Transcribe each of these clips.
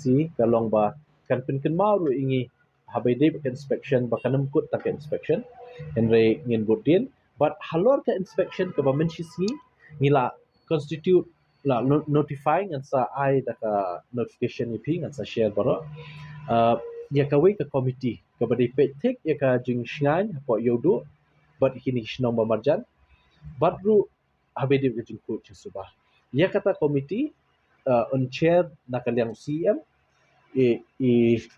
Khasi kalong ba kan mau ru ingi habai dei inspection ba kanam kut tak inspection henry ngin budin but halor ka inspection ka ba mencisngi ngila constitute la notifying and sa ai da ka notification ipi and sa share baro ya ka we ka committee ka ba dei pe tek ya ka jing shngan po yodo but kini shnong ba marjan but ru habai dei jing kut suba ya kata committee on chair nakaliang CM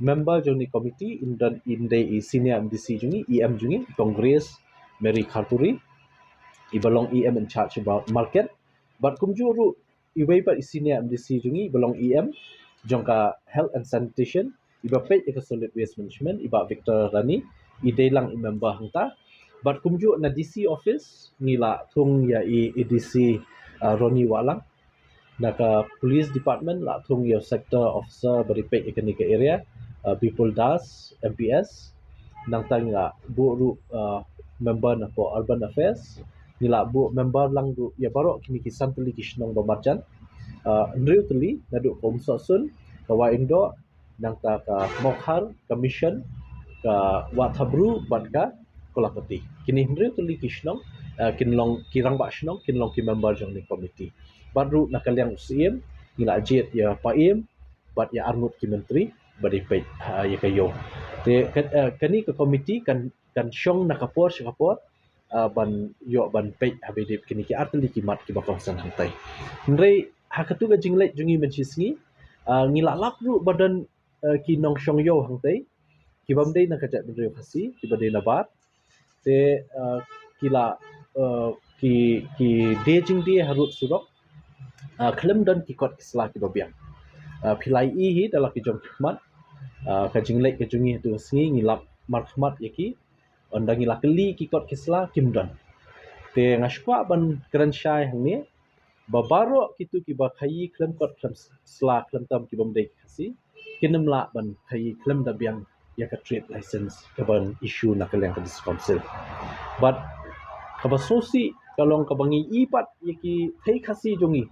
member joni committee in the senior MDC jungi EM jungi Congress Mary Kharturi belong EM in charge about market but kumjuru iway pa senior MDC jungi belong EM jongka health and sanitation iba pe ka solid waste management iba Victor Rani idelang member hangta but kumju na DC office nila thung ya DC Roni Walang naka police department la thung yo sector officer beripek ikanika area people das MPS nang tanga bu ru member na po urban affairs nila bu member lang du ya baro kini kisan tuli kisnong bamarjan nriutuli nadu komsosun kawa indo nang ta ka mokhar commission ka wathabru badka kolapati kini nriutuli kisnong kinlong kirang ba snong kinlong ki member jong ni committee baru nakaliang CM nila jet ya paim bat ya arnut ki menteri badi pe ya kayo te kani ke komiti kan syong nakapor ban yo ban pe habidip kini ki artli ki mat ki bakong san hantai ndrei hakatu ga jinglet jungi mencisngi ngila lakru badan ki nong syong yo hantai ki bamdei nakajat ndrei Khasi ki badai nabat te kila ki dejing dia harut surok klem dan kikot kisla ki babiang pilai hi dalam ki jom khidmat ka jinglek ke jungi tu singi ngilap markhmat yaki ondang ngila keli kikot kisla kimdan te ngashwa ban kran shai hangni babaro kitu ki ba khayi klem kot klem sla klem tam ki bomdei Khasi kinem la ban khayi klem da biang ya ka trade license ka ban issue nakaleng ka council but kabasosi kalong kabangi ipat yaki thei Khasi jungi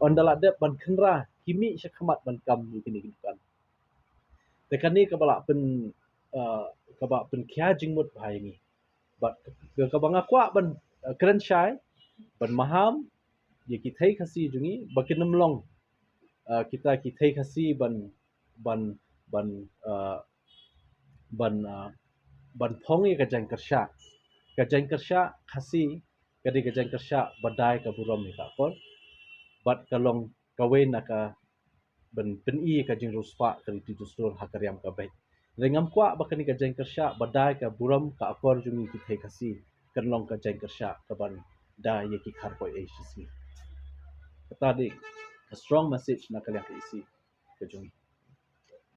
ondala de ban khenra kimi syakhamat ban kam ni kini kan tekani kabala pen kya jingmut bhai ni but kabanga kwa ban kren shai ban Maham ye ki thei Khasi jungi bakinam long kita ki thei Khasi ban phong ye ka Jaiñ Kyrshah Khasi kadi ka Jaiñ Kyrshah badai ka buram ni ka kon bat kalong kawen naka ben peni ka jing ruspa kali tu justur hakariam ka baik rengam kwa bakani ka Jaiñ Kyrshah badai ka buram ka akor jungi ki thei Khasi kanlong ka Jaiñ Kyrshah ka ban da ye ki khar ko ages ni kata di a strong message na kalian ka isi ka jungi